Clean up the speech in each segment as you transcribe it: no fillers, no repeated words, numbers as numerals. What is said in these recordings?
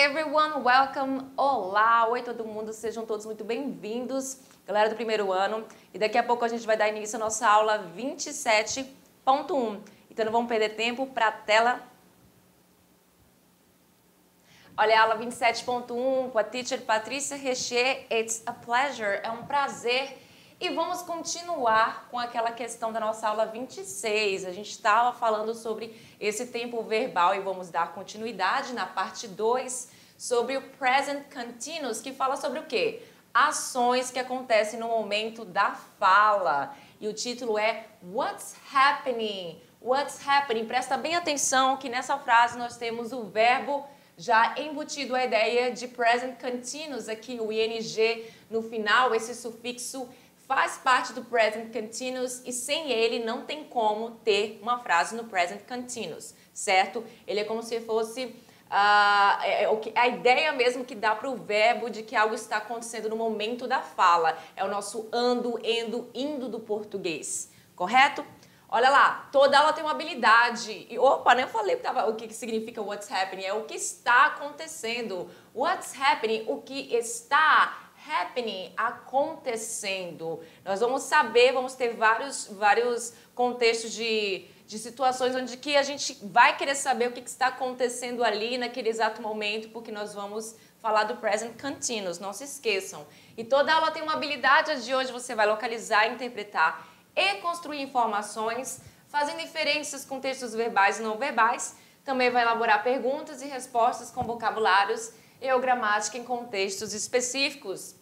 everyone, welcome! Olá, oi todo mundo, sejam todos muito bem-vindos, galera do primeiro ano. E daqui a pouco a gente vai dar início à nossa aula 27.1. Então não vamos perder tempo para a tela. Olha a aula 27.1 com a teacher Patrícia Richer. It's a pleasure, é um prazer. E vamos continuar com aquela questão da nossa aula 26. A gente estava falando sobre esse tempo verbal e vamos dar continuidade na parte 2 sobre o present continuous, que fala sobre o quê? Ações que acontecem no momento da fala. E o título é What's Happening? What's Happening? Presta bem atenção que nessa frase nós temos o verbo já embutido a ideia de present continuous, aqui o ing no final, esse sufixo faz parte do present continuous e sem ele não tem como ter uma frase no present continuous, certo? Ele é como se fosse a ideia mesmo que dá para o verbo de que algo está acontecendo no momento da fala. É o nosso ando, endo, indo do português, correto? Olha lá, toda aula tem uma habilidade. E, opa, nem falei o que significa what's happening. É o que está acontecendo. What's happening? O que está happening, acontecendo. Nós vamos saber, vamos ter vários contextos de situações onde que a gente vai querer saber o que está acontecendo ali naquele exato momento, porque nós vamos falar do present continuous, não se esqueçam. E toda aula tem uma habilidade, de hoje você vai localizar, interpretar e construir informações, fazendo inferências com textos verbais e não verbais. Também vai elaborar perguntas e respostas com vocabulários e ou gramática em contextos específicos.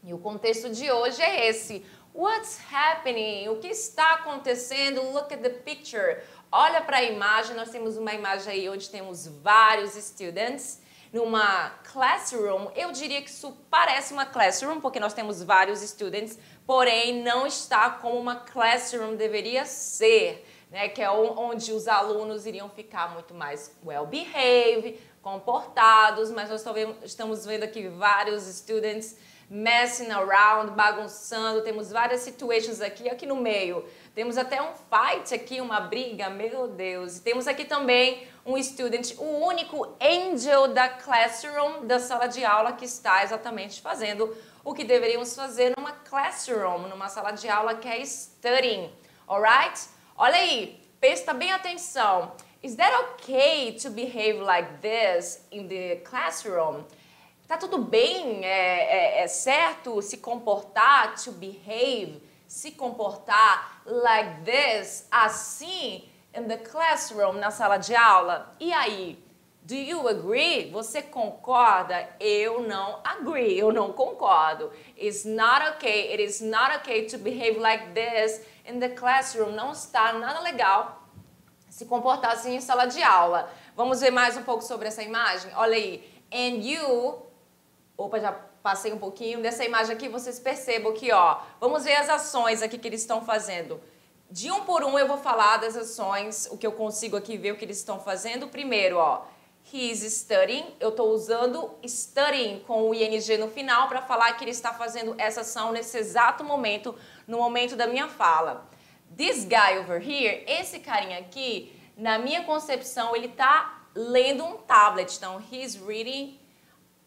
E o contexto de hoje é esse. What's happening? O que está acontecendo? Look at the picture. Olha para a imagem. Nós temos uma imagem aí onde temos vários students numa classroom. Eu diria que isso parece uma classroom, porque nós temos vários students, porém não está como uma classroom deveria ser, né? Que é onde os alunos iriam ficar muito mais well-behaved, comportados, mas nós estamos vendo aqui vários students messing around, bagunçando, temos várias situations aqui no meio. Temos até um fight aqui, uma briga, meu Deus. E temos aqui também um student, o único angel da classroom, da sala de aula, que está exatamente fazendo o que deveríamos fazer numa classroom, numa sala de aula que é studying, alright? Olha aí, presta bem atenção. Is that okay to behave like this in the classroom? Tá tudo bem? É certo se comportar, to behave, se comportar like this, assim, in the classroom, na sala de aula? E aí? Do you agree? Você concorda? Eu não agree, eu não concordo. It's not okay, it is not okay to behave like this in the classroom. Não está nada legal se comportar assim em sala de aula. Vamos ver mais um pouco sobre essa imagem? Olha aí. And you... Opa, já passei um pouquinho. Dessa imagem aqui, vocês percebam que, ó, vamos ver as ações aqui que eles estão fazendo. De um por um eu vou falar das ações, o que eu consigo aqui ver o que eles estão fazendo. Primeiro, ó, he's studying. Eu estou usando studying com o ing no final para falar que ele está fazendo essa ação nesse exato momento, no momento da minha fala. This guy over here, esse carinha aqui, na minha concepção, ele está lendo um tablet. Então, he's reading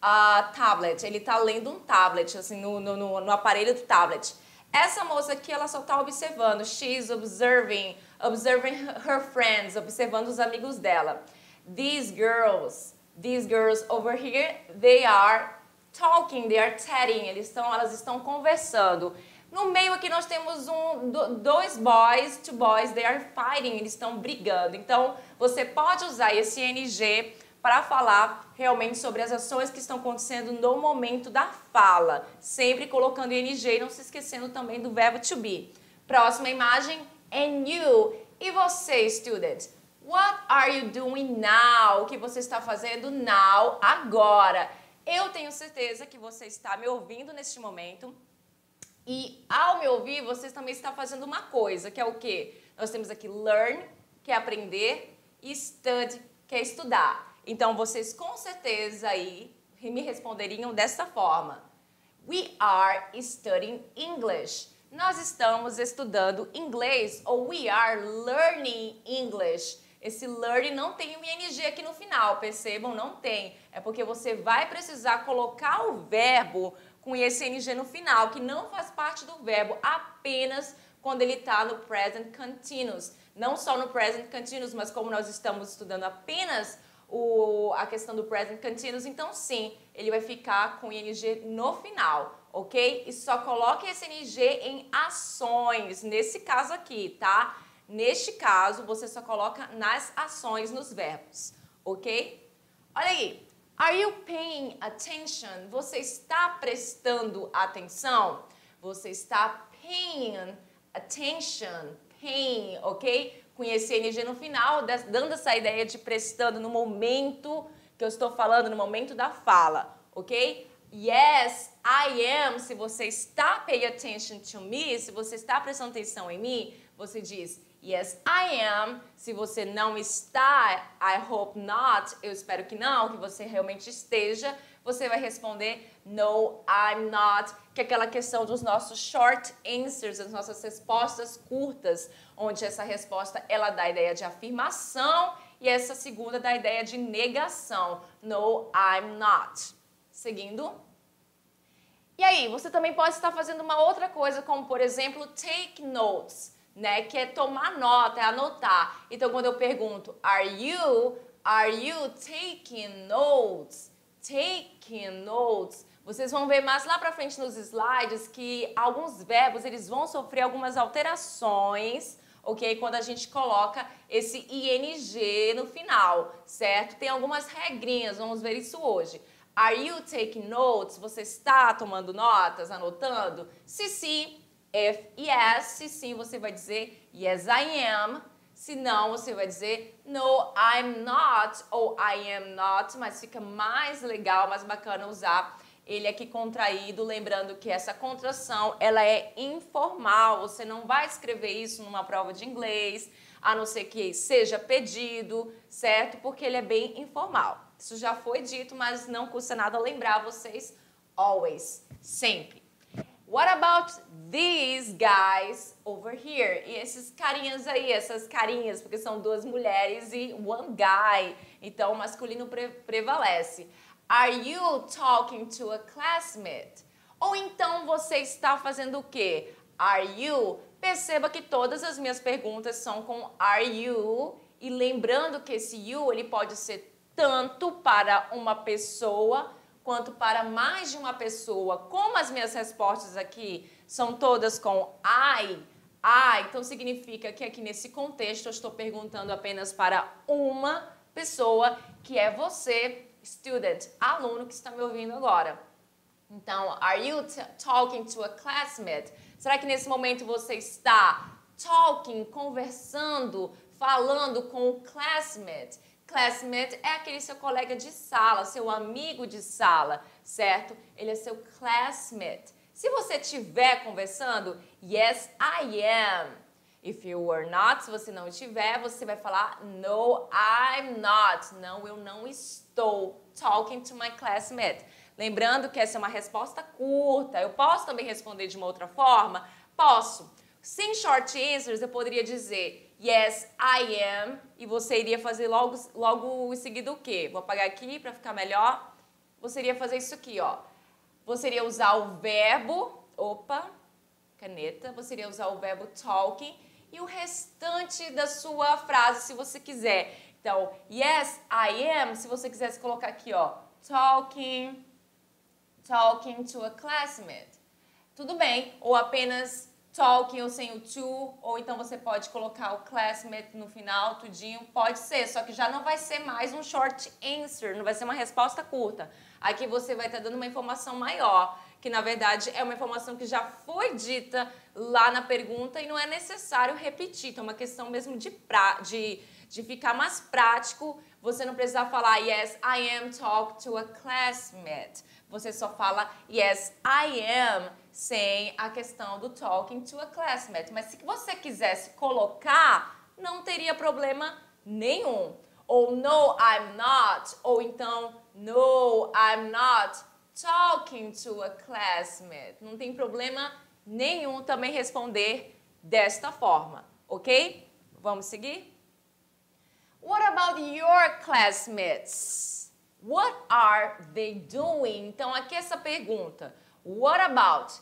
a tablet. Ele está lendo um tablet, assim, no aparelho do tablet. Essa moça aqui, ela só está observando. She's observing her friends, observando os amigos dela. These girls over here, they are talking, they are chatting. Elas estão conversando. No meio aqui nós temos two boys, they are fighting, eles estão brigando. Então, você pode usar esse ing para falar realmente sobre as ações que estão acontecendo no momento da fala, sempre colocando ing e não se esquecendo também do verbo to be. Próxima imagem, and you. E você, student? What are you doing now? O que você está fazendo now, agora? Eu tenho certeza que você está me ouvindo neste momento. E ao me ouvir, você também está fazendo uma coisa, que é o quê? Nós temos aqui learn, que é aprender, e study, que é estudar. Então, vocês com certeza aí me responderiam dessa forma. We are studying English. Nós estamos estudando inglês, ou we are learning English, esse learning não tem um ing aqui no final, percebam? Não tem. É porque você vai precisar colocar o verbo com esse ing no final, que não faz parte do verbo, apenas quando ele está no present continuous. Não só no present continuous, mas como nós estamos estudando apenas a questão do present continuous, então sim, ele vai ficar com ing no final, ok? E só coloque esse ing em ações, nesse caso aqui, tá? Neste caso, você só coloca nas ações, nos verbos, ok? Olha aí. Are you paying attention? Você está prestando atenção? Você está paying attention, paying, ok? Com esse ing no final, dando essa ideia de prestando no momento que eu estou falando, no momento da fala, ok? Yes, I am. Se você está paying attention to me, se você está prestando atenção em mim, você diz yes, I am. Se você não está, I hope not, eu espero que não, que você realmente esteja, você vai responder no, I'm not, que é aquela questão dos nossos short answers, as nossas respostas curtas, onde essa resposta ela dá a ideia de afirmação e essa segunda dá a ideia de negação. No, I'm not. Seguindo. E aí, você também pode estar fazendo uma outra coisa, como por exemplo, take notes, né? Que é tomar nota, é anotar. Então, quando eu pergunto, are you taking notes? Taking notes. Vocês vão ver mais lá pra frente nos slides que alguns verbos, eles vão sofrer algumas alterações, ok? Quando a gente coloca esse ing no final, certo? Tem algumas regrinhas, vamos ver isso hoje. Are you taking notes? Você está tomando notas, anotando? Se sim, if yes, se sim, você vai dizer yes, I am. Se não, você vai dizer no, I'm not ou I am not, mas fica mais legal, mais bacana usar ele aqui contraído, lembrando que essa contração, ela é informal, você não vai escrever isso numa prova de inglês, a não ser que seja pedido, certo? Porque ele é bem informal. Isso já foi dito, mas não custa nada lembrar vocês, always, sempre. What about these guys over here? E esses carinhas aí, essas carinhas, porque são duas mulheres e one guy. Então, o masculino prevalece. Are you talking to a classmate? Ou então você está fazendo o quê? Are you? Perceba que todas as minhas perguntas são com are you. E lembrando que esse you, ele pode ser tanto para uma pessoa quanto para mais de uma pessoa. Como as minhas respostas aqui são todas com I, então significa que aqui nesse contexto eu estou perguntando apenas para uma pessoa, que é você, student, aluno que está me ouvindo agora. Então, are you talking to a classmate? Será que nesse momento você está talking, conversando, falando com o classmate? Classmate é aquele seu colega de sala, seu amigo de sala, certo? Ele é seu classmate. Se você estiver conversando, yes, I am. If you were not, se você não estiver, você vai falar no, I'm not. Não, eu não estou talking to my classmate. Lembrando que essa é uma resposta curta. Eu posso também responder de uma outra forma? Posso. Sem short answers, eu poderia dizer yes, I am, e você iria fazer logo em seguida o quê? Vou apagar aqui para ficar melhor. Você iria fazer isso aqui, ó. Você iria usar o verbo, caneta, você iria usar o verbo talking e o restante da sua frase, se você quiser. Então, yes, I am, se você quisesse colocar aqui, ó, talking to a classmate. Tudo bem, ou apenas talking ou sem o to, ou então você pode colocar o classmate no final, tudinho, pode ser, só que já não vai ser mais um short answer, não vai ser uma resposta curta. Aqui você vai estar dando uma informação maior, que na verdade é uma informação que já foi dita lá na pergunta e não é necessário repetir, então é uma questão mesmo de ficar mais prático, você não precisar falar yes, I am talking to a classmate. Você só fala yes, I am, sem a questão do talking to a classmate. Mas se você quisesse colocar, não teria problema nenhum. Ou no, I'm not. Ou então, no, I'm not talking to a classmate. Não tem problema nenhum também responder desta forma, ok? Vamos seguir? What about your classmates? What are they doing? Então, aqui essa pergunta. What about?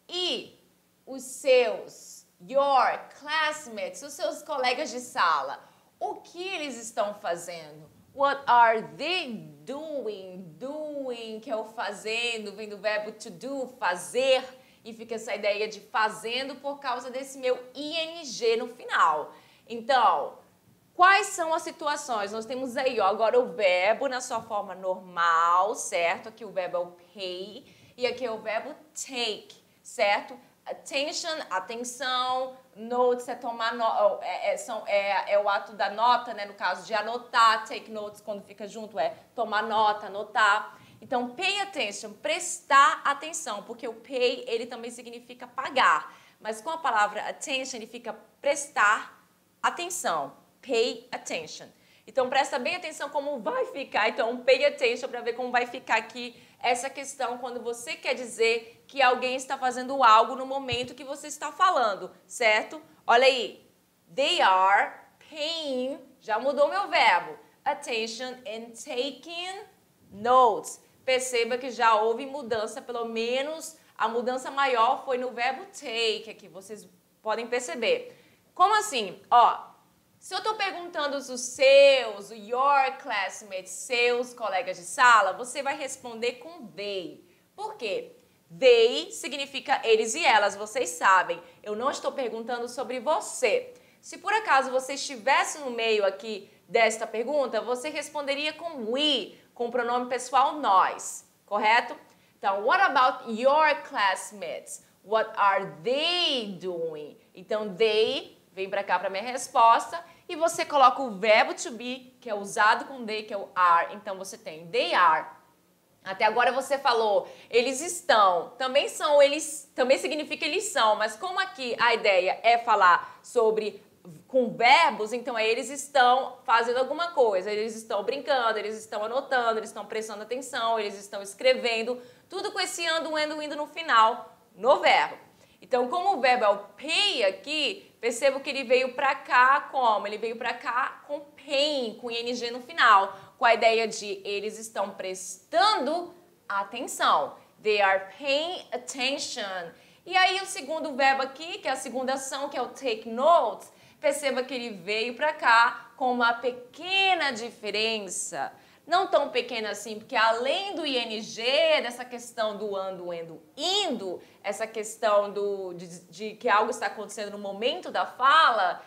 E os seus, your classmates, os seus colegas de sala, o que eles estão fazendo? What are they doing? Doing, que é o fazendo, vem do verbo to do, fazer, e fica essa ideia de fazendo por causa desse meu ing no final. Então, quais são as situações? Nós temos aí, ó, agora o verbo na sua forma normal, certo? Aqui o verbo é o pay e aqui é o verbo take, certo? Attention, atenção, notes é tomar nota, é o ato da nota, né? No caso de anotar, take notes quando fica junto é tomar nota, anotar. Então, pay attention, prestar atenção, porque o pay, ele também significa pagar, mas com a palavra attention, ele fica prestar atenção, pay attention. Então, presta bem atenção como vai ficar, então, pay attention para ver como vai ficar aqui essa questão quando você quer dizer que alguém está fazendo algo no momento que você está falando, certo? Olha aí, they are paying, já mudou meu verbo, attention and taking notes. Perceba que já houve mudança, pelo menos a mudança maior foi no verbo take, aqui vocês podem perceber. Como assim? Ó, se eu estou perguntando os seus, your classmates, seus colegas de sala, você vai responder com they. Por quê? They significa eles e elas, vocês sabem. Eu não estou perguntando sobre você. Se por acaso você estivesse no meio aqui desta pergunta, você responderia com we, com o pronome pessoal nós, correto? Então, what about your classmates? What are they doing? Então, they vem para cá para minha resposta e você coloca o verbo to be, que é usado com they, que é o are. Então, você tem they are. Até agora você falou, eles estão. Também são, eles, também significa eles são, mas como aqui a ideia é falar sobre com verbos, então eles estão fazendo alguma coisa, eles estão brincando, eles estão anotando, eles estão prestando atenção, eles estão escrevendo, tudo com esse ando, indo no final, no verbo. Então, como o verbo é o pay aqui, perceba que ele veio pra cá como? Ele veio pra cá com paying, com ing no final, com a ideia de eles estão prestando atenção. They are paying attention. E aí o segundo verbo aqui, que é a segunda ação, que é o take notes, perceba que ele veio pra cá com uma pequena diferença. Não tão pequena assim, porque além do ing, dessa questão do ando, indo, essa questão de que algo está acontecendo no momento da fala,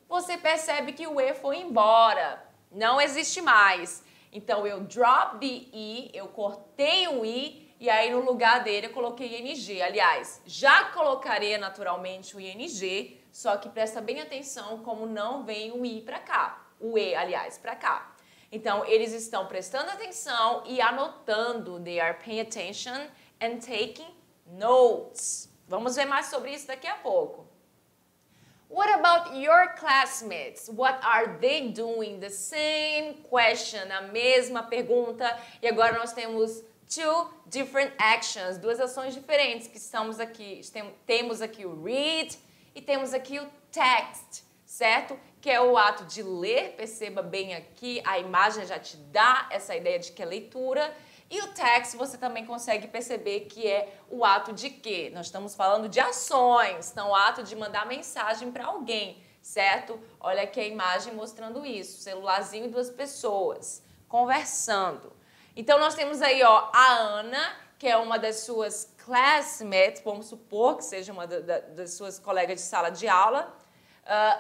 você percebe que o e foi embora, não existe mais. Então, eu drop the i, eu cortei o i, e aí no lugar dele eu coloquei ing. Aliás, já colocaria naturalmente o ing, só que presta bem atenção como não vem o i para cá, o e, aliás, para cá. Então, eles estão prestando atenção e anotando. They are paying attention and taking notes. Vamos ver mais sobre isso daqui a pouco. What about your classmates? What are they doing? The same question, a mesma pergunta. E agora nós temos two different actions, duas ações diferentes que estamos aqui. Temos aqui o read e temos aqui o text, certo? Que é o ato de ler, perceba bem aqui, a imagem já te dá essa ideia de que é leitura. E o text você também consegue perceber que é o ato de quê? Nós estamos falando de ações, então o ato de mandar mensagem para alguém, certo? Olha aqui a imagem mostrando isso, celularzinho e duas pessoas conversando. Então nós temos aí, ó, a Ana, que é uma das suas classmates, vamos supor que seja uma das suas colegas de sala de aula,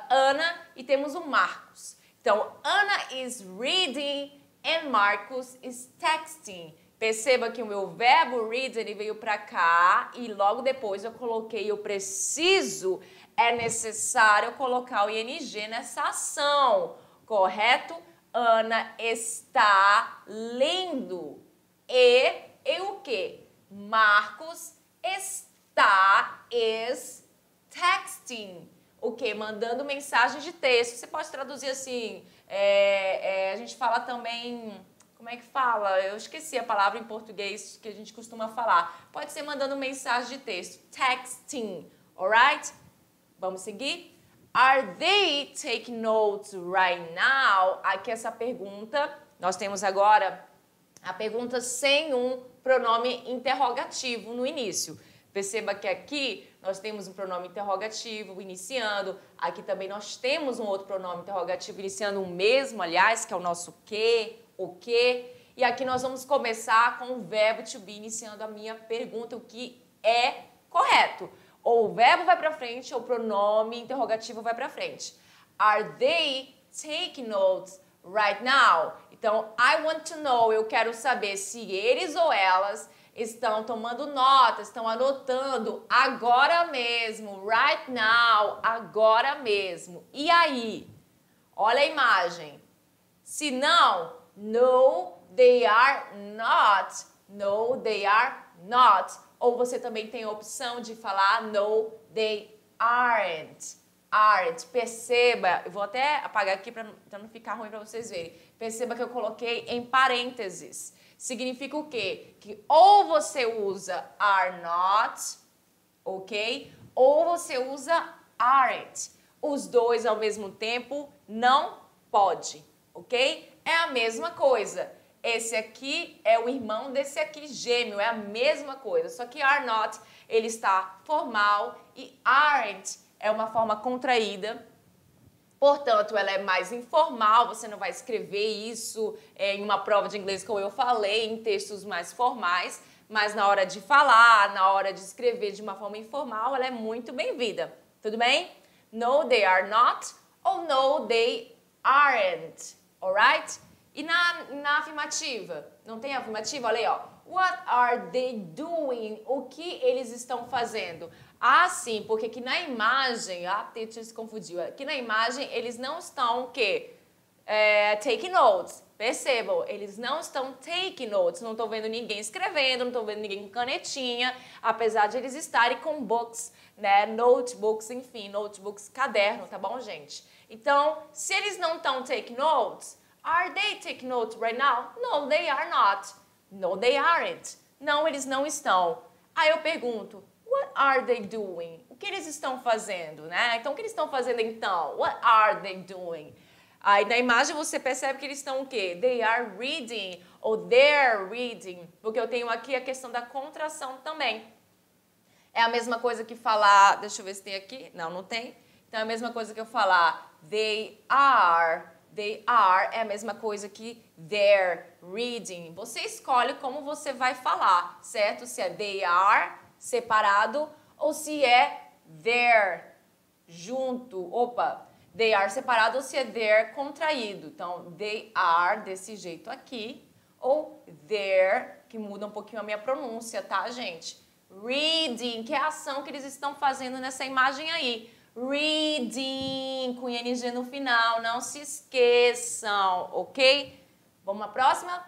Ana, e temos o Marcos. Então, Ana is reading and Marcos is texting. Perceba que o meu verbo read, ele veio para cá e logo depois eu coloquei, eu preciso, é necessário colocar o ing nessa ação, correto? Ana está lendo. E o que? Marcos está texting. O quê? Mandando mensagem de texto. Você pode traduzir assim, a gente fala também, como é que fala? Eu esqueci a palavra em português que a gente costuma falar. Pode ser mandando mensagem de texto, texting, alright? Vamos seguir? Are they taking notes right now? Aqui essa pergunta, nós temos agora a pergunta sem um pronome interrogativo no início. Perceba que aqui nós temos um pronome interrogativo iniciando, aqui também nós temos um outro pronome interrogativo iniciando o mesmo, aliás, que é o nosso que, o que. E aqui nós vamos começar com o verbo to be iniciando a minha pergunta, o que é correto. Ou o verbo vai para frente ou o pronome interrogativo vai para frente. Are they taking notes right now? Então, I want to know, eu quero saber se eles ou elas estão tomando nota, estão anotando agora mesmo, right now, agora mesmo. E aí? Olha a imagem. Se não, no, they are not. No, they are not. Ou você também tem a opção de falar no, they aren't. Aren't. Perceba, eu vou até apagar aqui para não ficar ruim para vocês verem. Perceba que eu coloquei em parênteses. Significa o quê? Que ou você usa are not, ok? Ou você usa aren't. Os dois ao mesmo tempo não pode, ok? É a mesma coisa. Esse aqui é o irmão desse aqui gêmeo, é a mesma coisa. Só que are not, ele está formal e aren't é uma forma contraída. Portanto, ela é mais informal, você não vai escrever isso em uma prova de inglês, como eu falei, em textos mais formais, mas na hora de falar, na hora de escrever de uma forma informal, ela é muito bem-vinda. Tudo bem? No, they are not, ou no, they aren't, alright? E na afirmativa? Não tem afirmativa? Olha aí, ó. What are they doing? O que eles estão fazendo? Ah, sim, porque aqui na imagem, a teacher se confundiu. Aqui na imagem eles não estão o quê? Taking notes. Percebam, eles não estão taking notes. Não estou vendo ninguém escrevendo, não estou vendo ninguém com canetinha, apesar de eles estarem com books, né? Notebooks, enfim, notebooks, caderno, tá bom, gente? Então, se eles não estão taking notes, are they taking notes right now? No, they are not. No, they aren't. Não, eles não estão. Aí eu pergunto, what are they doing? O que eles estão fazendo, né? Então, o que eles estão fazendo então? What are they doing? Aí na imagem você percebe que eles estão o quê? They are reading ou they're reading. Porque eu tenho aqui a questão da contração também. É a mesma coisa que falar... Deixa eu ver se tem aqui. Não, não tem. Então, é a mesma coisa que eu falar they are... They are é a mesma coisa que they're reading. Você escolhe como você vai falar, certo? Se é they are separado ou se é they're junto. Opa, they are separado ou se é they're contraído. Então, they are desse jeito aqui ou they're, que muda um pouquinho a minha pronúncia, tá, gente? Reading, que é a ação que eles estão fazendo nessa imagem aí. Reading, com ING no final, não se esqueçam, ok? Vamos à próxima?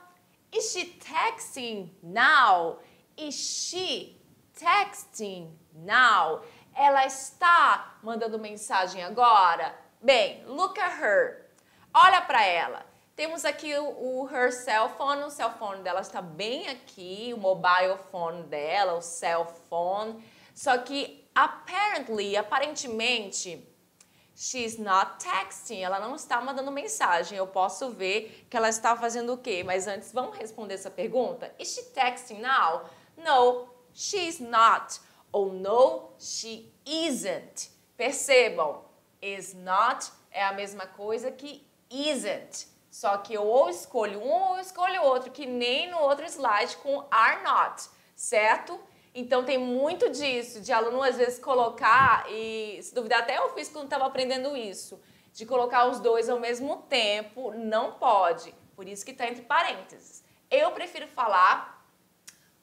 Is she texting now? Is she texting now? Ela está mandando mensagem agora? Bem, look at her. Olha para ela. Temos aqui o her cell phone. O cell phone dela está bem aqui. O mobile phone dela, o cell phone. Só que, aparentemente, she's not texting. Ela não está mandando mensagem. Eu posso ver que ela está fazendo o quê? Mas antes, vamos responder essa pergunta. Is she texting now? No, she's not. Ou no, she isn't. Percebam, is not é a mesma coisa que isn't. Só que eu ou escolho um ou escolho outro, que nem no outro slide com are not, certo? Então, tem muito disso, de aluno às vezes colocar, e se duvidar até eu fiz quando estava aprendendo isso, de colocar os dois ao mesmo tempo, não pode. Por isso que está entre parênteses. Eu prefiro falar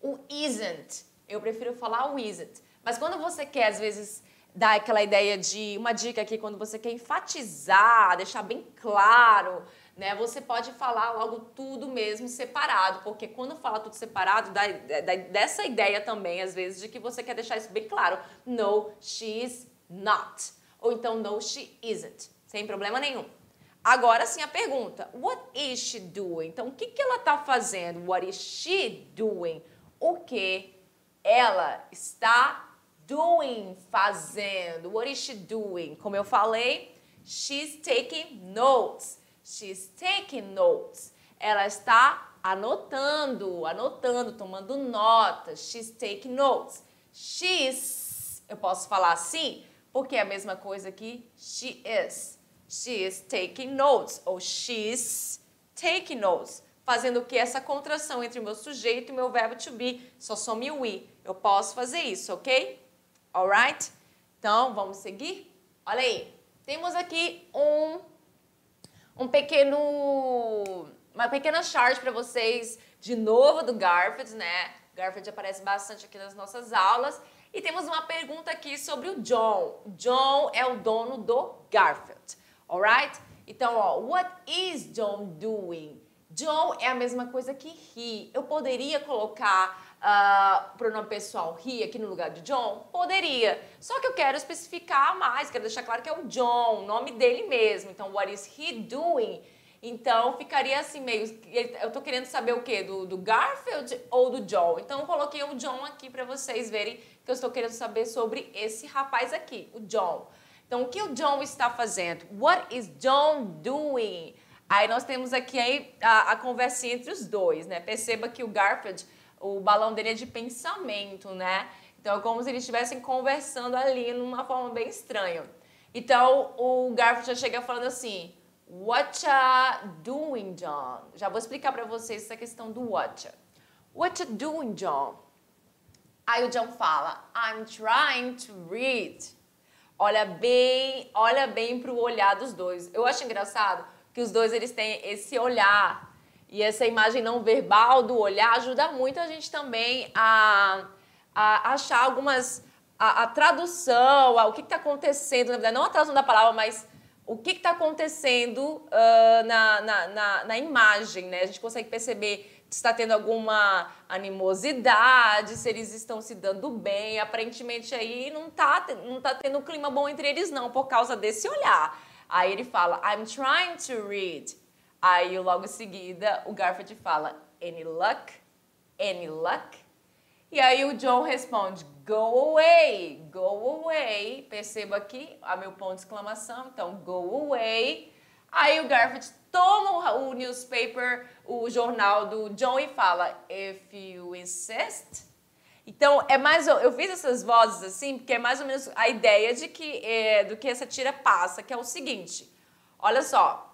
o isn't. Eu prefiro falar o isn't. Mas quando você quer, às vezes, dar aquela ideia de... Uma dica aqui, quando você quer enfatizar, deixar bem claro, né? Você pode falar logo tudo mesmo separado, porque quando fala tudo separado, dá dessa ideia também, às vezes, de que você quer deixar isso bem claro. No, she's not. Ou então, no, she isn't. Sem problema nenhum. Agora sim a pergunta, what is she doing? Então, o que ela está fazendo? What is she doing? O que ela está doing, fazendo. What is she doing? Como eu falei, she's taking notes. She's taking notes. Ela está anotando, tomando notas. She's taking notes. She's, eu posso falar assim, porque é a mesma coisa que she is. She is taking notes, ou she's taking notes. Fazendo o que? Essa contração entre o meu sujeito e o meu verbo to be. Só some o we. Eu posso fazer isso, ok? Alright? Então, vamos seguir? Olha aí. Temos aqui uma pequena chart para vocês, de novo do Garfield, né? Garfield aparece bastante aqui nas nossas aulas. E temos uma pergunta aqui sobre o John. John é o dono do Garfield, alright? Então, ó, what is John doing? John é a mesma coisa que he. Eu poderia colocar pronome pessoal he aqui no lugar de John? Poderia. Só que eu quero especificar mais, quero deixar claro que é o John, o nome dele mesmo. Então, what is he doing? Então, ficaria assim meio... Eu tô querendo saber o quê? Do Garfield ou do John? Então, eu coloquei o John aqui para vocês verem que eu estou querendo saber sobre esse rapaz aqui, o John. Então, o que o John está fazendo? What is John doing? Aí nós temos aqui a conversinha entre os dois, né? Perceba que o Garfield, o balão dele é de pensamento, né? Então é como se eles estivessem conversando ali numa forma bem estranha. Então o Garfield já chega falando assim, what you doing, John? Já vou explicar para vocês essa questão do what. What you doing, John? Aí o John fala, I'm trying to read. Olha bem pro olhar dos dois. Eu acho engraçado que os dois eles têm esse olhar e essa imagem não verbal do olhar ajuda muito a gente também a achar a tradução, o que está acontecendo, na verdade, não a tradução da palavra, mas o que está acontecendo na imagem, né? A gente consegue perceber se está tendo alguma animosidade, se eles estão se dando bem, aparentemente aí não tá tendo um clima bom entre eles não, por causa desse olhar. Aí ele fala, I'm trying to read. Aí logo em seguida o Garfield fala, any luck? Any luck? E aí o John responde, go away, go away. Perceba aqui a meu ponto de exclamação, então go away. Aí o Garfield toma o newspaper, o jornal do John e fala, if you insist. Então, eu fiz essas vozes assim, porque é mais ou menos a ideia do que essa tira passa, que é o seguinte. Olha só.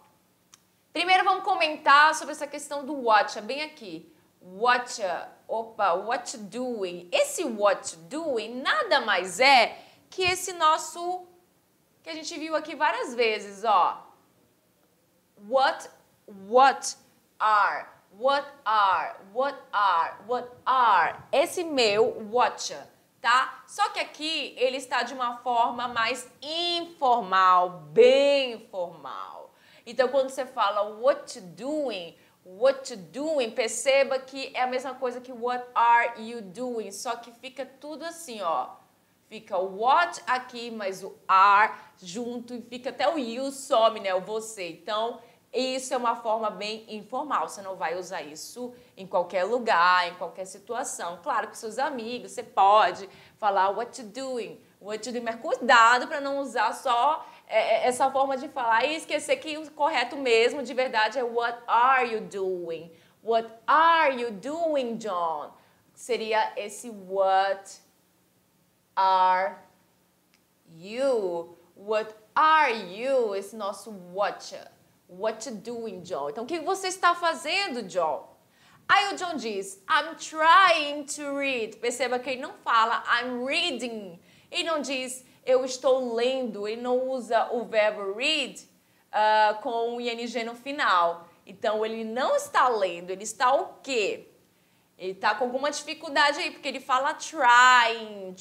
Primeiro vamos comentar sobre essa questão do what, bem aqui. What you doing? Esse what you doing nada mais é que esse nosso, que a gente viu aqui várias vezes, ó. What are. What are. Esse meu, what, tá? Só que aqui ele está de uma forma mais informal, bem formal. Então, quando você fala what you doing, perceba que é a mesma coisa que what are you doing, só que fica tudo assim, ó. Fica o what aqui, mas o are junto e fica até o you some, né? O você. Então, isso é uma forma bem informal, você não vai usar isso em qualquer lugar, em qualquer situação. Claro, com seus amigos, você pode falar what you doing, mas cuidado para não usar só essa forma de falar e esquecer que o correto mesmo, de verdade, é what are you doing? What are you doing, John? Seria esse what are you? What are you? Esse nosso what. What you doing, John? Então, o que você está fazendo, John? Aí o John diz, I'm trying to read. Perceba que ele não fala I'm reading. Ele não diz eu estou lendo. Ele não usa o verbo read com o ing no final. Então, ele não está lendo. Ele está o quê? Ele está com alguma dificuldade aí, porque ele fala trying.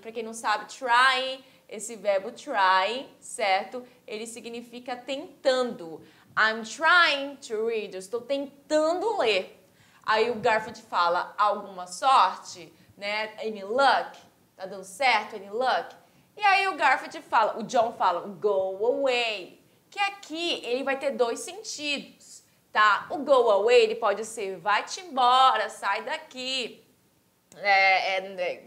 Para quem não sabe, trying, esse verbo try, certo? Ele significa tentando. I'm trying to read. Eu estou tentando ler. Aí o Garfield fala, alguma sorte, né? Any luck? Tá dando certo? Any luck? E aí o Garfield fala, o John fala, go away. Que aqui ele vai ter dois sentidos, tá? O go away, ele pode ser vai-te embora, sai daqui.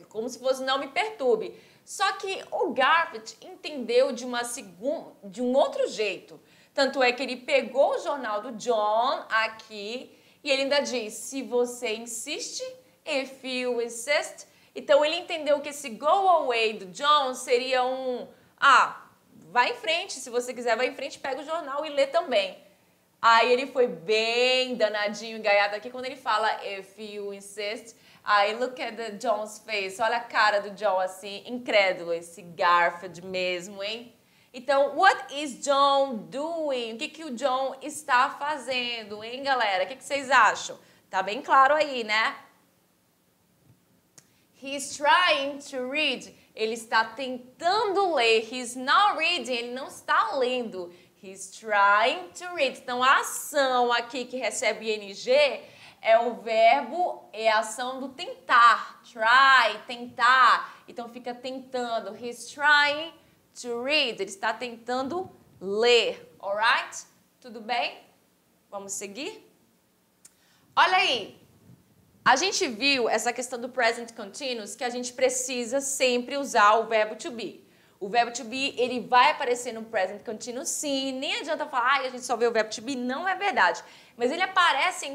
como se fosse não me perturbe. Só que o Garfield entendeu de um outro jeito. Tanto é que ele pegou o jornal do John aqui e ele ainda diz, se você insiste, if you insist. Então ele entendeu que esse go away do John seria vai em frente, se você quiser, vai em frente, pega o jornal e lê também. Aí ele foi bem danadinho, engaiado aqui, quando ele fala if you insist. Aí look at the John's face, olha a cara do John assim, incrédulo, esse Garfield mesmo, hein? Então, what is John doing? O que o John está fazendo, hein, galera? O que vocês acham? Tá bem claro aí, né? He's trying to read. Ele está tentando ler. He's not reading. Ele não está lendo. He's trying to read. Então, a ação aqui que recebe ing é o verbo, é a ação do tentar. Try, tentar. Então, fica tentando. He's trying to read. Ele está tentando ler. Alright? Tudo bem? Vamos seguir? Olha aí. A gente viu essa questão do present continuous, que a gente precisa sempre usar o verbo to be. O verbo to be, ele vai aparecer no present continuous, sim. Nem adianta falar, a gente só vê o verbo to be. Não é verdade. Mas ele aparece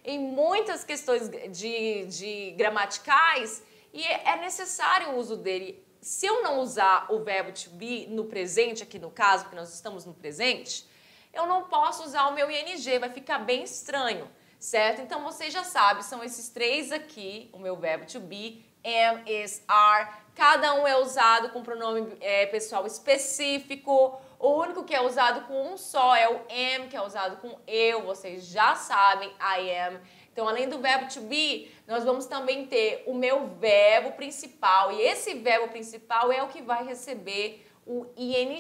em muitas questões de gramaticais e é necessário o uso dele. Se eu não usar o verbo to be no presente, aqui no caso, porque nós estamos no presente, eu não posso usar o meu ing, vai ficar bem estranho. Certo? Então, você já sabe, são esses três aqui, o meu verbo to be, am, is, are. Cada um é usado com pronome pessoal específico. O único que é usado com um só é o am, que é usado com eu. Vocês já sabem, I am. Então, além do verbo to be, nós vamos também ter o meu verbo principal. E esse verbo principal é o que vai receber o ing,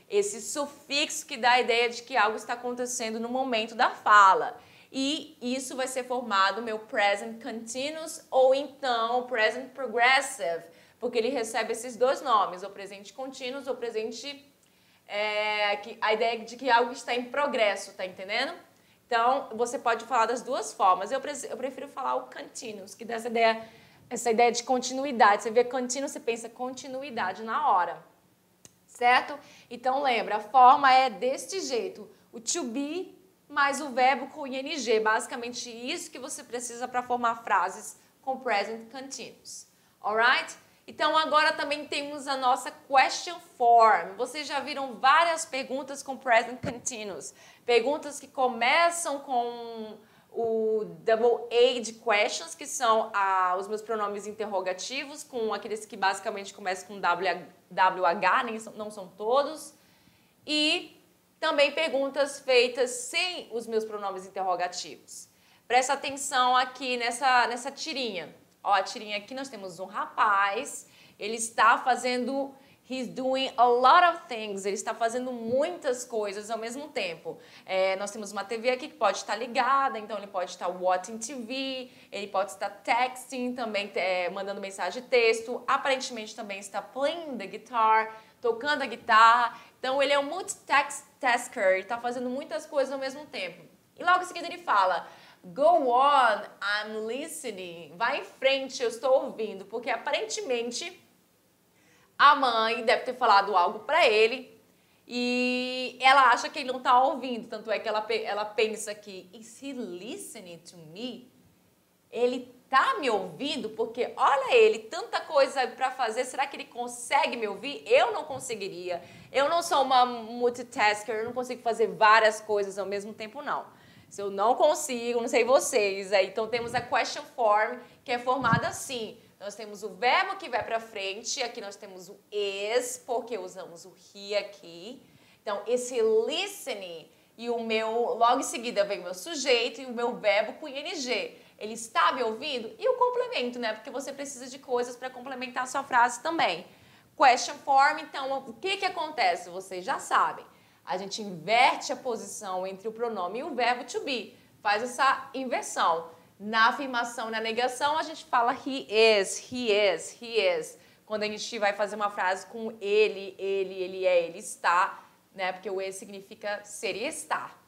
esse sufixo que dá a ideia de que algo está acontecendo no momento da fala. E isso vai ser formado meu present continuous ou então present progressive, porque ele recebe esses dois nomes, o presente continuous ou presente, a ideia de que algo está em progresso, tá entendendo? Então, você pode falar das duas formas. Eu prefiro falar o continuous, que dá essa ideia de continuidade. Você vê continuous, você pensa continuidade na hora, certo? Então, lembra, a forma é deste jeito, o to be mais o verbo com ing. Basicamente isso que você precisa para formar frases com present continuous. Alright? Então agora também temos a nossa question form. Vocês já viram várias perguntas com present continuous. Perguntas que começam com o double age questions, que são os meus pronomes interrogativos, com aqueles que basicamente começam com WH, não são todos. E também perguntas feitas sem os meus pronomes interrogativos. Presta atenção aqui nessa tirinha. Ó, a tirinha aqui nós temos um rapaz, ele está fazendo, he's doing a lot of things, ele está fazendo muitas coisas ao mesmo tempo. Nós temos uma TV aqui que pode estar ligada, então ele pode estar watching TV, ele pode estar texting, também mandando mensagem de texto, aparentemente também está playing the guitar, tocando a guitarra. Então, ele é um multitasker, ele está fazendo muitas coisas ao mesmo tempo. E logo em seguida ele fala, go on, I'm listening. Vai em frente, eu estou ouvindo. Porque aparentemente a mãe deve ter falado algo para ele e ela acha que ele não está ouvindo. Tanto é que ela pensa que, is he listening to me? Ele tá me ouvindo? Porque olha ele, tanta coisa para fazer, será que ele consegue me ouvir? Eu não conseguiria. Eu não sou uma multitasker, eu não consigo fazer várias coisas ao mesmo tempo, não. Se eu não consigo, não sei vocês. Então temos a question form, que é formada assim. Nós temos o verbo que vai para frente, aqui nós temos o is, porque usamos o he aqui. Então esse listening e o meu, logo em seguida vem o meu sujeito e o meu verbo com ing. Ele está me ouvindo? E o complemento, né? Porque você precisa de coisas para complementar a sua frase também. Question form, então, o que acontece? Vocês já sabem. A gente inverte a posição entre o pronome e o verbo to be. Faz essa inversão. Na afirmação e na negação, a gente fala he is, he is, he is. Quando a gente vai fazer uma frase com ele é, ele está, né? Porque o is significa ser e estar.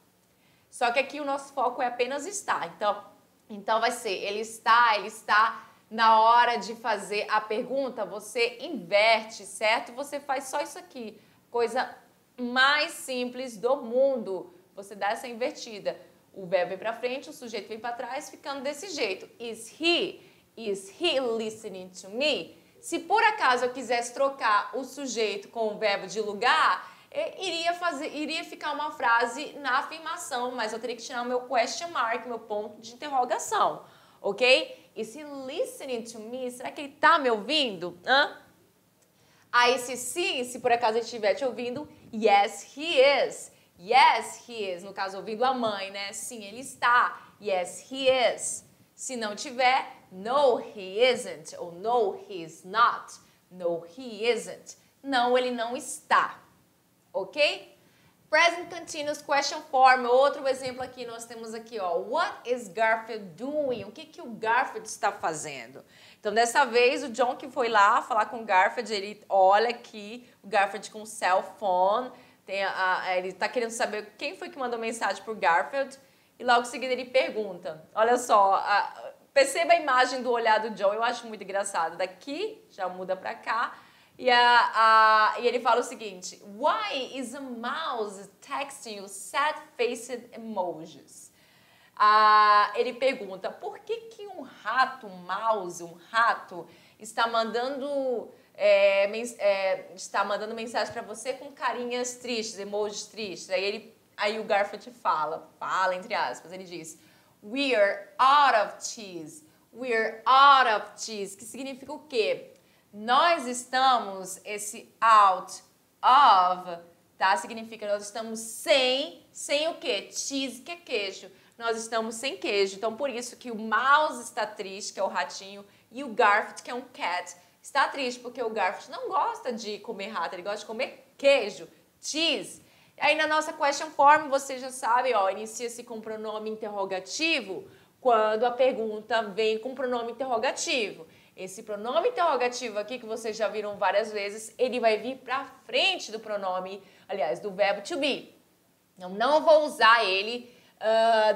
Só que aqui o nosso foco é apenas estar. Então, Então vai ser ele está. Na hora de fazer a pergunta, você inverte, certo? Você faz só isso aqui. Coisa mais simples do mundo. Você dá essa invertida. O verbo vem para frente, o sujeito vem para trás, ficando desse jeito. Is he listening to me? Se por acaso eu quisesse trocar o sujeito com o verbo de lugar, iria ficar uma frase na afirmação, mas eu teria que tirar o meu question mark, meu ponto de interrogação, ok? Is he listening to me? Será que ele tá me ouvindo? Aí se sim, se por acaso ele estiver te ouvindo, yes, he is. Yes, he is. No caso, ouvindo a mãe, né? Sim, ele está. Yes, he is. Se não tiver, no, he isn't. Ou no, he is not. No, he isn't. Não, ele não está. Ok? Present Continuous Question Form. Outro exemplo aqui, nós temos aqui, ó. What is Garfield doing? O que o Garfield está fazendo? Então, dessa vez, o John que foi lá falar com o Garfield, ele olha aqui o Garfield com o cell phone. Ele está querendo saber quem foi que mandou mensagem para o Garfield. E logo em seguida ele pergunta. Olha só, perceba a imagem do olhar do John, eu acho muito engraçado. Daqui, já muda para cá. E ele fala o seguinte: Why is a mouse texting you sad-faced emojis? Ele pergunta, por que um rato, um mouse, um rato, está mandando mensagem para você com carinhas tristes, emojis tristes? Aí o Garfield fala entre aspas, ele diz, We're out of cheese. We're out of cheese. Que significa o quê? Nós estamos, esse out of, tá? Significa nós estamos sem o quê? Cheese, que é queijo. Nós estamos sem queijo. Então, por isso que o mouse está triste, que é o ratinho, e o Garfield, que é um cat, está triste, porque o Garfield não gosta de comer rato, ele gosta de comer queijo, cheese. Aí na nossa question form, você já sabe, ó, inicia-se com pronome interrogativo quando a pergunta vem com pronome interrogativo. Esse pronome interrogativo aqui, que vocês já viram várias vezes, ele vai vir para frente do pronome, aliás, do verbo to be. Eu não vou usar ele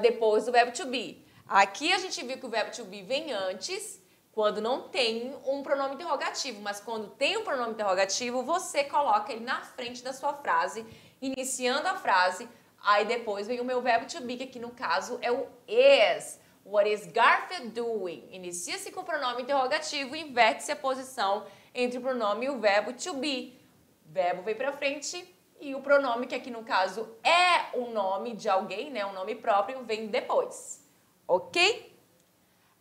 depois do verbo to be. Aqui a gente viu que o verbo to be vem antes, quando não tem um pronome interrogativo, mas quando tem um pronome interrogativo, você coloca ele na frente da sua frase, iniciando a frase, aí depois vem o meu verbo to be, que aqui no caso é o is. What is Garfield doing? Inicia-se com o pronome interrogativo e inverte-se a posição entre o pronome e o verbo to be. O verbo vem para frente e o pronome, que aqui no caso é o nome de alguém, né, um nome próprio, vem depois. Ok?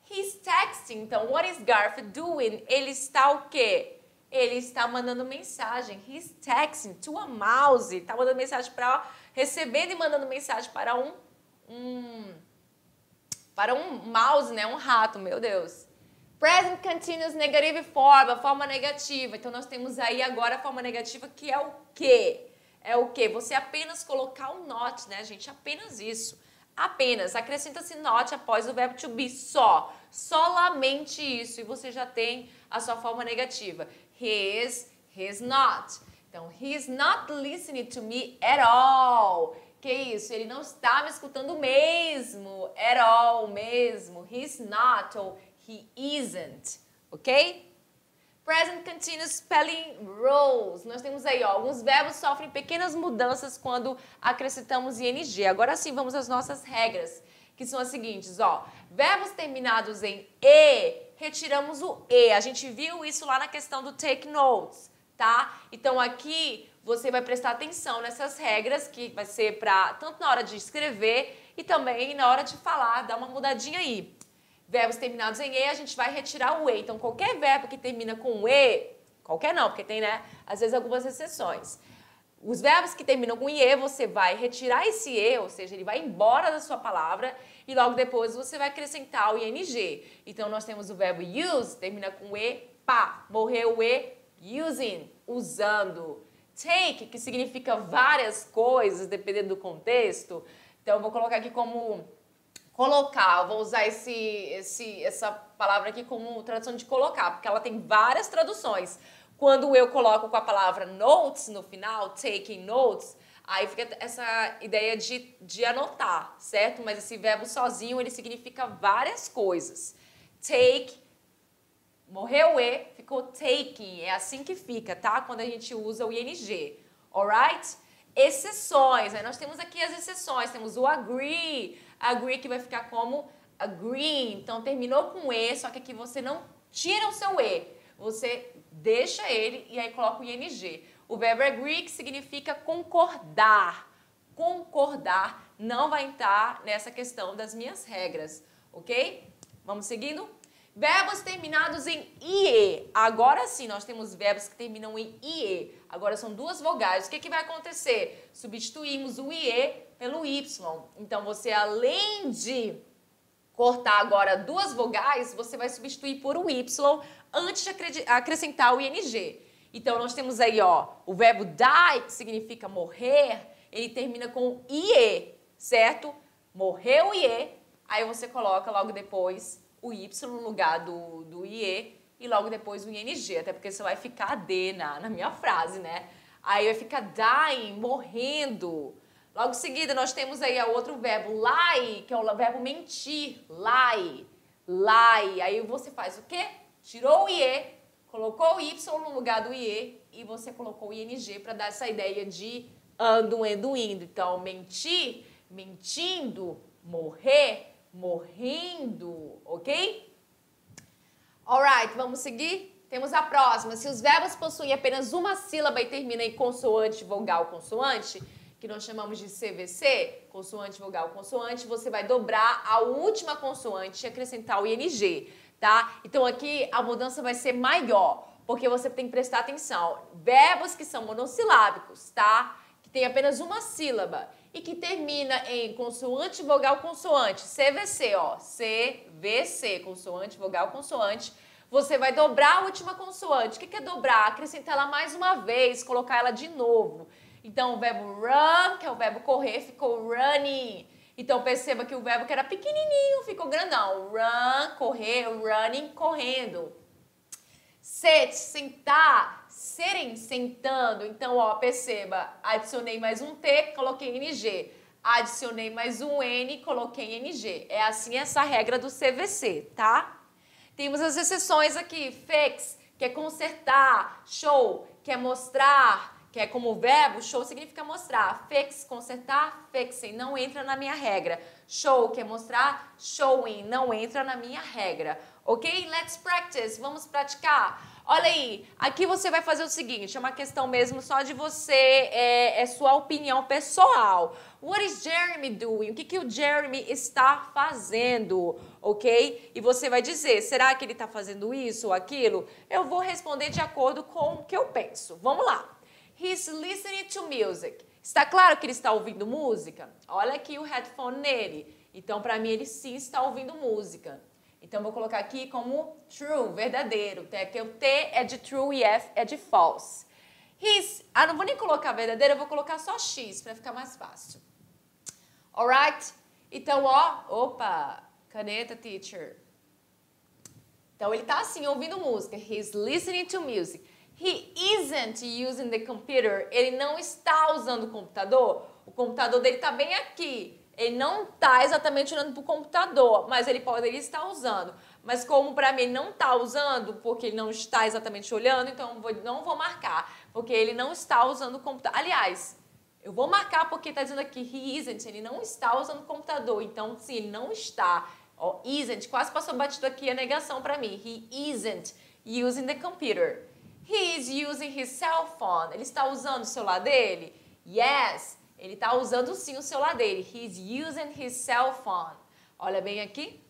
He's texting. Então, what is Garfield doing? Ele está o quê? Ele está mandando mensagem. He's texting to a mouse. Está mandando mensagem recebendo e mandando mensagem para um mouse, né? Um rato, meu Deus. Present Continuous Negative Form, a forma negativa. Então, nós temos aí agora a forma negativa, que é o quê? É o quê? Você apenas colocar o not, né, gente? Apenas isso. Apenas. Acrescenta-se not após o verbo to be. Solamente isso. E você já tem a sua forma negativa. He's not. Então, he's not listening to me at all. Que isso? Ele não está me escutando mesmo. At all, mesmo. He's not ou he isn't. Ok? Present Continuous Spelling Rules. Nós temos aí, ó, alguns verbos sofrem pequenas mudanças quando acrescentamos ing. Agora sim, vamos às nossas regras, que são as seguintes, ó. Verbos terminados em e, retiramos o e. A gente viu isso lá na questão do take notes, tá? Então aqui você vai prestar atenção nessas regras, que vai ser tanto na hora de escrever e também na hora de falar, dá uma mudadinha aí. Verbos terminados em e, a gente vai retirar o e. Então, qualquer verbo que termina com e, qualquer não, porque tem, né, às vezes algumas exceções. Os verbos que terminam com ie, você vai retirar esse e, ou seja, ele vai embora da sua palavra e logo depois você vai acrescentar o ing. Então, nós temos o verbo use, termina com e, pá, morreu o e, using, usando. Take, que significa várias coisas, dependendo do contexto. Então, eu vou colocar aqui como colocar, eu vou usar essa palavra aqui como tradução de colocar, porque ela tem várias traduções. Quando eu coloco com a palavra notes no final, taking notes, Aí fica essa ideia de anotar, certo? Mas esse verbo sozinho, ele significa várias coisas. Take, morreu o E, ficou taking. É assim que fica, tá? Quando a gente usa o ing. Alright? Exceções. Aí nós temos aqui as exceções. Temos o agree. Agree que vai ficar como agree. Então, terminou com E, só que aqui você não tira o seu E. Você deixa ele e aí coloca o ing. O verbo agree, que significa concordar. Concordar não vai entrar nessa questão das minhas regras, ok? Vamos seguindo? Verbos terminados em IE. Agora sim, nós temos verbos que terminam em IE. Agora são duas vogais. O que vai acontecer? Substituímos o IE pelo Y. Então, você, além de cortar agora duas vogais, você vai substituir por um Y antes de acrescentar o ING. Então, nós temos aí, ó, o verbo die, que significa morrer, ele termina com IE, certo? Morreu o IE, aí você coloca logo depois o Y no lugar do IE e logo depois o ING, até porque você vai ficar D na minha frase, né? Aí vai ficar dying, morrendo. Logo em seguida, nós temos aí o outro verbo lie, que é o verbo mentir, lie, lie. Aí você faz o quê? Tirou o IE, colocou o Y no lugar do IE e você colocou o ING para dar essa ideia de ando, indo. Então, mentir, mentindo, morrer, morrendo, ok? Alright, vamos seguir? Temos a próxima. Se os verbos possuem apenas uma sílaba e terminam em consoante, vogal, consoante, que nós chamamos de CVC, consoante, vogal, consoante, você vai dobrar a última consoante e acrescentar o ING, tá? Então aqui a mudança vai ser maior, porque você tem que prestar atenção. Verbos que são monossilábicos, tá? Que tem apenas uma sílaba e que termina em consoante, vogal, consoante, CVC, ó, CVC, consoante, vogal, consoante. Você vai dobrar a última consoante. O que é dobrar? Acrescentar ela mais uma vez, colocar ela de novo. Então, o verbo run, que é o verbo correr, ficou running. Então, perceba que o verbo que era pequenininho ficou grandão. Run, correr, running, correndo. Sit, sentar, sitting, sentando. Então, ó, perceba, adicionei mais um T, coloquei NG. Adicionei mais um N, coloquei NG. É assim essa regra do CVC, tá? Temos as exceções aqui. Fix, que é consertar. Show, que é mostrar. Que é como verbo, show significa mostrar. Fix, consertar, fixing, não entra na minha regra. Show, que é mostrar, showing, não entra na minha regra. Ok? Let's practice, vamos praticar. Olha aí, aqui você vai fazer o seguinte, é uma questão mesmo só de você, é sua opinião pessoal. What is Jeremy doing? O que o Jeremy está fazendo? Ok? E você vai dizer, será que ele está fazendo isso ou aquilo? Eu vou responder de acordo com o que eu penso. Vamos lá. He's listening to music. Está claro que ele está ouvindo música? Olha aqui o headphone nele. Então, para mim, ele sim está ouvindo música. Então, vou colocar aqui como true, verdadeiro. Aqui o T é de true e F é de false. Não vou nem colocar verdadeiro, eu vou colocar só X para ficar mais fácil. Alright? Então, ó, opa, caneta, teacher. Então, ele está assim, ouvindo música. He's listening to music. He isn't using the computer. Ele não está usando o computador. O computador dele está bem aqui. Ele não está exatamente olhando para o computador, mas ele poderia estar usando. Mas como para mim ele não está usando, porque ele não está exatamente olhando, então não vou marcar, porque ele não está usando o computador. Aliás, eu vou marcar porque está dizendo aqui he isn't, ele não está usando o computador. Então, sim, ele não está. Ó, isn't, quase passou batido aqui a negação para mim. He isn't using the computer. He is using his cell phone. Ele está usando o celular dele? Yes. Ele está usando sim o celular dele. He's using his cell phone. Olha bem aqui.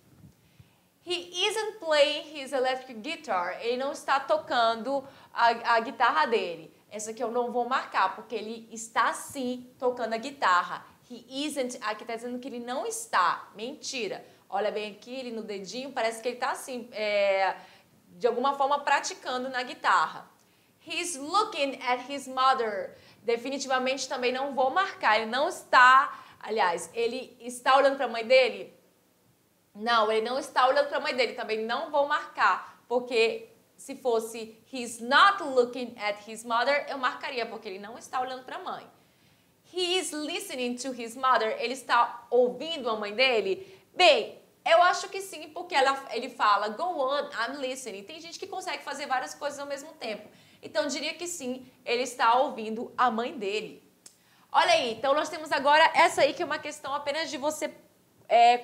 He isn't playing his electric guitar. Ele não está tocando a guitarra dele. Essa aqui eu não vou marcar, porque ele está sim tocando a guitarra. He isn't, aqui está dizendo que ele não está. Mentira. Olha bem aqui, ele no dedinho, parece que ele está assim, de alguma forma praticando na guitarra. He's looking at his mother. Definitivamente também não vou marcar. Ele não está, aliás, ele está olhando para a mãe dele? Não, ele não está olhando para a mãe dele. Também não vou marcar, porque se fosse he's not looking at his mother, eu marcaria, porque ele não está olhando para a mãe. He is listening to his mother. Ele está ouvindo a mãe dele? Bem, eu acho que sim, porque ele fala, go on, I'm listening. Tem gente que consegue fazer várias coisas ao mesmo tempo. Então, diria que sim, ele está ouvindo a mãe dele. Olha aí, então nós temos agora essa aí que é uma questão apenas de você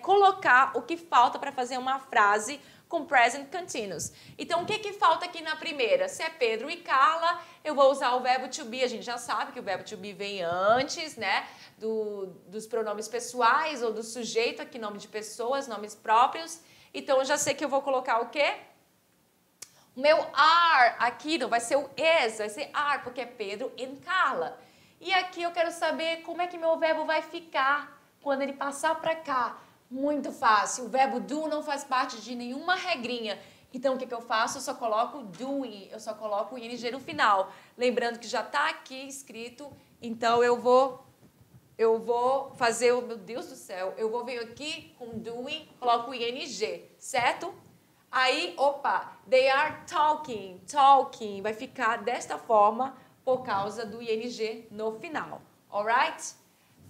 colocar o que falta para fazer uma frase com present continuous. Então, o que falta aqui na primeira? Se é Pedro e Carla, eu vou usar o verbo to be. A gente já sabe que o verbo to be vem antes, né, dos pronomes pessoais ou do sujeito, aqui nome de pessoas, nomes próprios. Então, eu já sei que eu vou colocar o quê? O meu are aqui não vai ser o is, vai ser are, porque é Pedro e Carla. E aqui eu quero saber como é que meu verbo vai ficar quando ele passar para cá. Muito fácil. O verbo do não faz parte de nenhuma regrinha. Então, o que eu faço? Eu só coloco doing, eu só coloco o ing no final. Lembrando que já está aqui escrito, então eu vou fazer o... Meu Deus do céu, eu vou vir aqui com doing, coloco o ing, certo? Aí, opa, they are talking, talking, vai ficar desta forma por causa do ing no final, alright?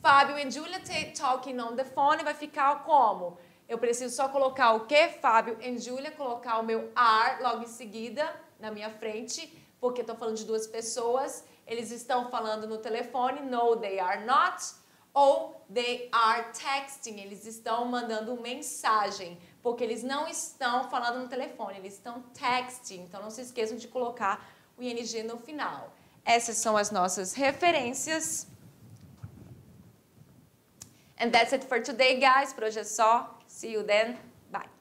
Fábio e Julia talking on the phone vai ficar como? Eu preciso só colocar o quê? Fábio e Julia, colocar o meu are logo em seguida, na minha frente, porque estou falando de duas pessoas, eles estão falando no telefone, no, they are not, ou they are texting, eles estão mandando mensagem, porque eles não estão falando no telefone, eles estão texting, então não se esqueçam de colocar o ing no final. Essas são as nossas referências. And that's it for today, guys. Por hoje é só. See you then. Bye.